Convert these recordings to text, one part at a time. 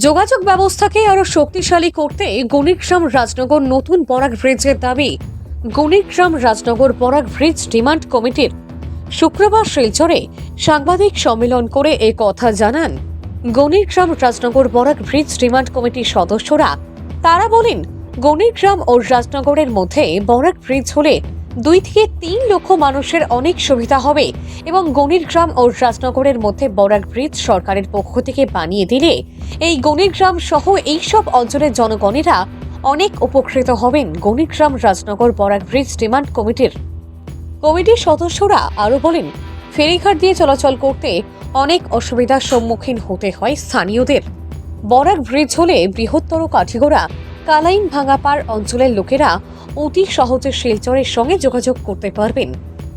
যোগাযোগ ব্যবস্থাকে আরো শক্তিশালী করতে গণিতগ্রাম রাজনগর নতুন বরাক ব্রিজের দাবি। গণিতগ্রাম রাজনগর বরাক ব্রিজ ডিমান্ড কমিটির শুক্রবার শিলচরে সাংবাদিক সম্মেলন করে এই কথা জানান গণিতগ্রাম রাজনগর বরাক ব্রিজ ডিমান্ড কমিটির সদস্যরা। তারা বলেন, গণিতগ্রাম ও রাজনগরের মধ্যে বরাক ব্রিজ হলে 2 থেকে 3 লক্ষ মানুষের অনেক সুবিধা হবে এবং গণিতগ্রাম ও রাজনগরের মধ্যে বরাক ব্রিজ সরকারের পক্ষ থেকে বানিয়ে দিলে এই গণিতগ্রাম সহ এইসব অঞ্চলের জনগণেরা অনেক উপকৃত হবেন। গণিতগ্রাম রাজনগর বরাক ব্রিজ ডিমান্ড কমিটির সদস্যরা আরও বলেন, ফেরিঘাট দিয়ে চলাচল করতে অনেক অসুবিধার সম্মুখীন হতে হয় স্থানীয়দের। বরাক ব্রিজ হলে বৃহত্তর কাঠিগড়া কালাইন ভাঙাপাড় অঞ্চলের লোকেরা অতি সহজে শিলচরের সঙ্গে যোগাযোগ করতে পারবেন।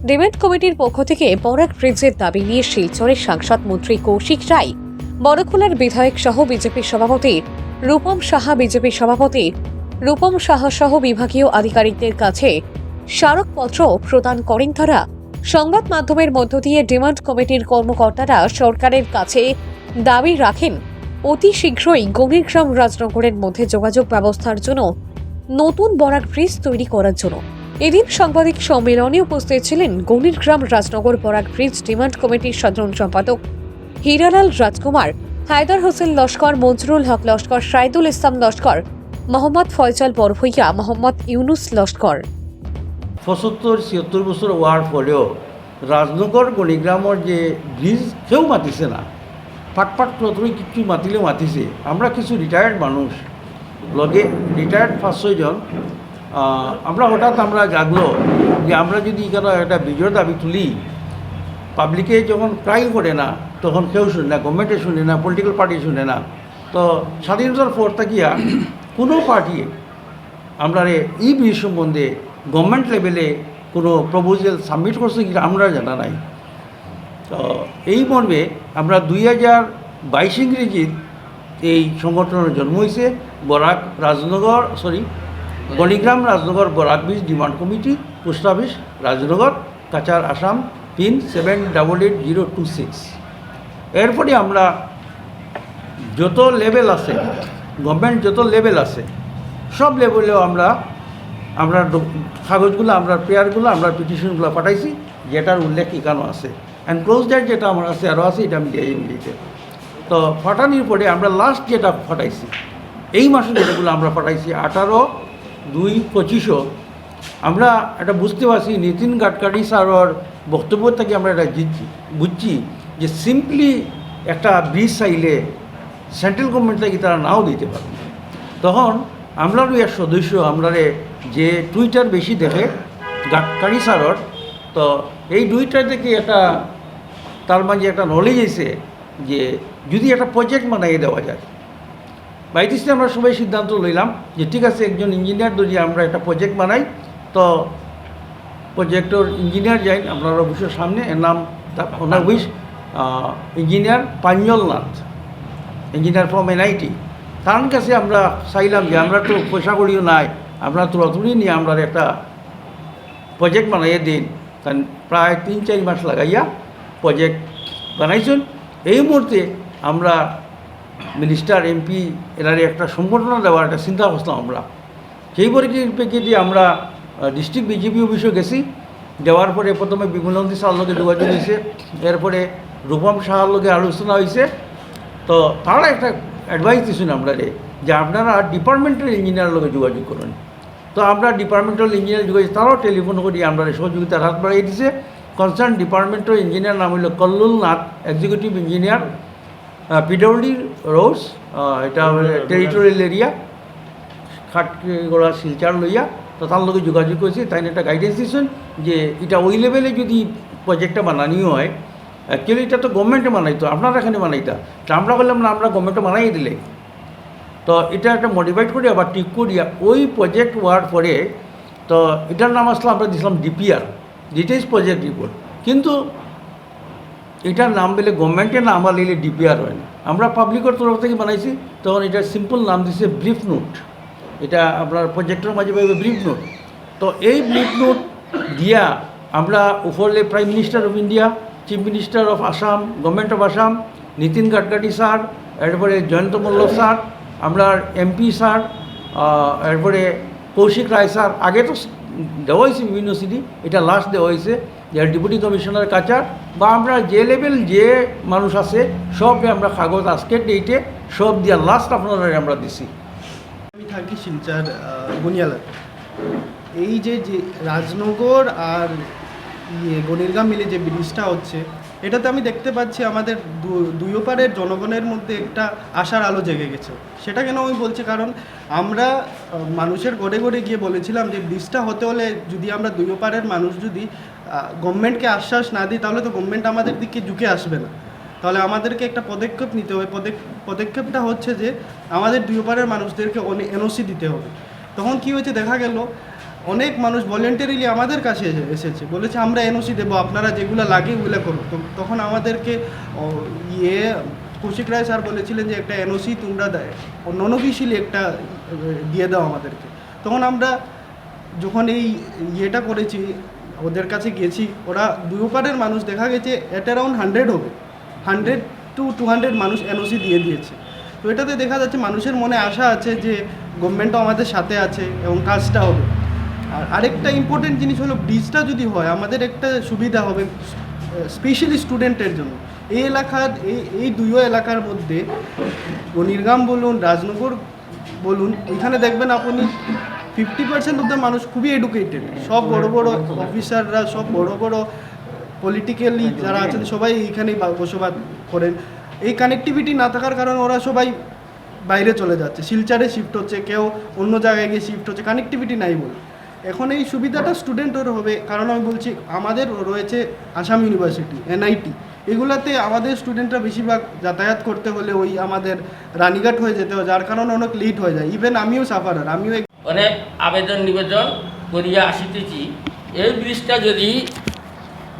ডিমান্ড কমিটির পক্ষ থেকে বরাক ব্রিজের দাবি নিয়ে শিলচরের সাংসদ মন্ত্রী কৌশিক রায়, বড়খোলার বিধায়ক সহ বিজেপি সভাপতি রূপম সাহা, বিজেপি সভাপতি রূপম সাহা সহ বিভাগীয় আধিকারিকদের কাছে স্মারকপত্র প্রদান করেন তারা। সংবাদ মাধ্যমের মধ্য দিয়ে ডিমান্ড কমিটির কর্মকর্তারা সরকারের কাছে দাবি রাখেন অতি শীঘ্রই গণিতগ্রাম রাজনগরের মধ্যে যোগাযোগ ব্যবস্থার জন্য নতুন বরাক ব্রিজ তৈরি করার জন্য। এদিন সাংবাদিক সম্মেলনে উপস্থিত ছিলেন গণিতগ্রাম রাজনগর বরাক ব্রিজ ডিমান্ড কমিটির সাধারণ সম্পাদক হিরালাল রাজকুমার, হায়দার হোসেন লস্কর, মঞ্জুরুল হক লস্কর, শাহিদুল ইসলাম লস্কর, মোহাম্মদ ফয়সাল বরভুইয়া, মোহাম্মদ ইউনুস লস্কর। ৭৫-৭৬ বছর হওয়ার পরেও রাজনগর গণিগ্রামের যে ব্রিজ কেউ মাতিছে না। ফাটফাট প্রথমে কিছু মাতিলেও মাতিছে। আমরা কিছু রিটায়ার্ড মানুষ লগে রিটায়ার্ড 5-6 জন আমরা হঠাৎ জাগলো যে আমরা যদি এখানে একটা ব্রিজের দাবি তুলি, পাবলিকে যখন ট্রাই করে না তখন কেউ শুনে না, গভর্নমেন্টে শুনে না, পলিটিক্যাল পার্টি শুনে না। তো স্বাধীনতার পর থাকিয়া কোনো পার্টি আমরা এই ব্রিজ সম্বন্ধে গভর্নমেন্ট লেভেলে কোনো প্রপোজাল সাবমিট করছে কি আমরা জানা নাই। তো এই মর্মে আমরা 2022 ইংরেজির এই সংগঠনের জন্ম হয়েছে Ganigram Rajnagar Barak bridge demand committee, post office Rajnagar, Cachar, Assam, pin 788026। এরপরে আমরা যত লেভেল আছে, গভর্নমেন্ট যত লেভেল আছে সব লেভেলেও আমরা কাগজগুলো, প্রেয়ারগুলো, পিটিশনগুলো পাঠাইছি, যেটার উল্লেখ এখানেও আছে। এনক্লোজ ডেট যেটা আমার আছে আরও আছে, এটা আমি দিয়েছি। তো ফাটানির পরে আমরা লাস্ট যেটা ফাটাইছি এই মাসে, যেটাগুলো আমরা ফাটাইছি 18/2/25। আমরা এটা বুঝতে পারছি নীতিন গাডকারি স্যারের বক্তব্য থেকে আমরা এটা বুঝছি যে সিম্পলি একটা ব্রিজ চাইলে সেন্ট্রাল গভর্নমেন্ট থেকে তারা নাও দিতে পারে। তখন আমরারও এক সদস্য যে টুইটার বেশি দেখে গাডকারি স্যারের, তো এই টুইটার থেকে তার মাঝে একটা নলেজ এসে যে যদি একটা প্রজেক্ট বানাইয়ে দেওয়া যায়। বাইতিসে আমরা সবাই সিদ্ধান্ত লইলাম যে ঠিক আছে, একজন ইঞ্জিনিয়ার যদি আমরা একটা প্রজেক্ট বানাই, তো প্রজেক্টর ইঞ্জিনিয়ার যাই আপনার অফিসের সামনে, এর নাম ওনার উইশ engineer Panjalnath, engineer from NIT। তার কাছে আমরা চাইলাম যে আমরা তো পয়সা করিও নাই, আমরা তুলাতুলি নিয়ে আমরা একটা প্রজেক্ট বানাইয়ে দিন। কারণ প্রায় 3-4 মাস লাগাইয়া প্রজেক্ট বানাইছেন। এই মুহূর্তে আমরা মিনিস্টার, MP এরারে একটা সম্বর্ধনা দেওয়ার একটা চিন্তা করছিলাম। আমরা সেই পরিপ্রেক্ষিতে আমরা ডিস্ট্রিক্ট বিজেপি অফিসে গেছি। দেওয়ার পরে প্রথমে বিমলন্দি স্যার লগে যোগাযোগ হয়েছে, এরপরে রূপম সাহার লগে আলোচনা হয়েছে। তো তারা একটা অ্যাডভাইস দিয়েছেন আমরা যে আপনারা ডিপার্টমেন্টাল ইঞ্জিনিয়ার লগে যোগাযোগ করেন। তো আমরা ডিপার্টমেন্টাল ইঞ্জিনিয়ার যোগাযোগ, তারাও টেলিফোন করে আমরা সহযোগিতার হাত বাড়িয়ে দিছে। কনসার্ন ডিপার্টমেন্টাল ইঞ্জিনিয়ার নাম হলো Kallol Nath, executive engineer, PWD roads, এটা টেরিটোরিয়াল এরিয়া, খাটগড়া শিলচার লইয়া। তো তার লগে যোগাযোগ করেছি, তাই একটা গাইডেন্স দিয়েছেন যে এটা ওই লেভেলে যদি প্রজেক্টটা বানানিও হয়, অ্যাকচুয়ালি এটা তো গভর্নমেন্টে বানাইতো, আপনারা এখানে বানাইতা। তো আমরা বললাম না, আমরা গভর্নমেন্টে বানাই দিলে। তো এটা একটা মডিফাইড করি আবার ঠিক করিয়া ওই প্রজেক্ট হওয়ার পরে, তো এটার নাম আসলে আমরা দিয়েছিলাম DPR, ডিটেলস প্রজেক্ট রিপোর্ট। কিন্তু এটার নাম বলে গভর্নমেন্টের নাম আলিলে DPR হয় না, আমরা পাবলিকের তরফ থেকে বানাইছি। তখন এটার সিম্পল নাম দিছে ব্রিফ নোট। এটা আপনার প্রজেক্টের মাঝে পাইবে ব্রিফ নোট। তো এই ব্রিফ নোট দিয়া আমরা উপরে prime minister of India, chief minister of Assam, government of Assam, Nitin Gadkari sir, এরপরে জয়ন্ত মল্ল স্যার, আমরা এমপি স্যার, এরপরে কৌশিক রায় স্যার, আগে তো দেওয়া হয়েছে বিভিন্ন সিটি, এটা লাস্ট দেওয়া হয়েছে যে ডেপুটি কমিশনার কাচার বা আমরা যে লেভেল যে মানুষ আছে সবকে আমরা কাগজ আজকের ডেটে সব দিয়া লাস্ট আপনারা আমরা দিছি। আমি থাকি শিলচর গুনিয়ালা। এই যে রাজনগর আর গণিরগাঁ মিলে যে ব্রিজটা হচ্ছে, এটাতে আমি দেখতে পাচ্ছি আমাদের দুই ওপারের জনগণের মধ্যে একটা আশার আলো জেগে গেছে। সেটা কেন আমি বলছি, কারণ আমরা মানুষের ঘরে ঘরে গিয়ে বলেছিলাম যে ব্রিজটা হতে হলে যদি আমরা দুই ওপারের মানুষ যদি গভর্নমেন্টকে আশ্বাস না দিই, তাহলে তো গভর্নমেন্ট আমাদের দিকে ঝুঁকে আসবে না। তাহলে আমাদেরকে একটা পদক্ষেপ নিতে হবে। পদক্ষেপটা হচ্ছে যে আমাদের দুই ওপারের মানুষদেরকে এনওসি দিতে হবে। তখন কি হয়েছে, দেখা গেল অনেক মানুষ ভলেন্টারিলি আমাদের কাছে এসেছে, বলেছে আমরা এনওসি দেবো, আপনারা যেগুলো লাগে ওগুলো করো। তো তখন আমাদেরকে কৌশিক রায় স্যার বলেছিলেন যে একটা এনওসি তোমরা নন অফিসিয়ালি একটা দিয়ে দাও আমাদেরকে। তখন আমরা যখন এই ইয়েটা করেছি, ওদের কাছে গেছি, ওরা দুই ওপারের মানুষ দেখা গেছে এট অ্যারাউন্ড 100 হবে, 100 to 200 মানুষ এনওসি দিয়ে দিয়েছে। তো এটাতে দেখা যাচ্ছে মানুষের মনে আশা আছে যে গভর্নমেন্টও আমাদের সাথে আছে এবং কাজটা হবে। আর আরেকটা ইম্পর্টেন্ট জিনিস হলো, ব্রিজটা যদি হয় আমাদের একটা সুবিধা হবে স্পেশালি স্টুডেন্টের জন্য। এই এলাকার এই দুইও এলাকার মধ্যে গণিরগাম বলুন, রাজনগর বলুন, এখানে দেখবেন আপনি 50% অফ দ্য মানুষ খুবই এডুকেটেড। সব বড় বড় অফিসাররা, সব বড় বড় পলিটিক্যালি যারা আছেন সবাই এইখানেই বসবাস করেন। এই কানেক্টিভিটি না থাকার কারণে ওরা সবাই বাইরে চলে যাচ্ছে, শিলচরে শিফট হচ্ছে, কেউ অন্য জায়গায় গিয়ে শিফট হচ্ছে, কানেক্টিভিটি নাই বলে। এখন এই সুবিধাটা স্টুডেন্টের হবে, কারণ আমি বলছি আমাদের রয়েছে আসাম ইউনিভার্সিটি, এনআইটি, এগুলাতে আমাদের স্টুডেন্টরা বেশিরভাগ যাতায়াত করতে হলে ওই আমাদের রানীঘাট হয়ে যেতে হয়, যার কারণে অনেক লেট হয়ে যায়। ইভেন আমিও সাফারার, আমিও অনেক আবেদন নিবেদন করিয়া আসিতেছি। এই ব্রিজটা যদি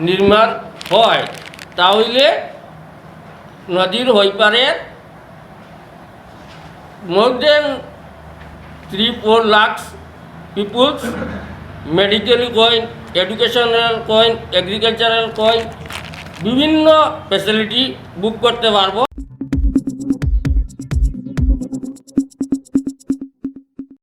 নির্মাণ হয় তাহলে নদীর হইপারের more than 3-4 lakh peoples, medically কইন, এডুকেশনাল কইন, এগ্রিকালচারাল কইন, বিভিন্ন ফ্যাসিলিটি বুক করতে পারবো।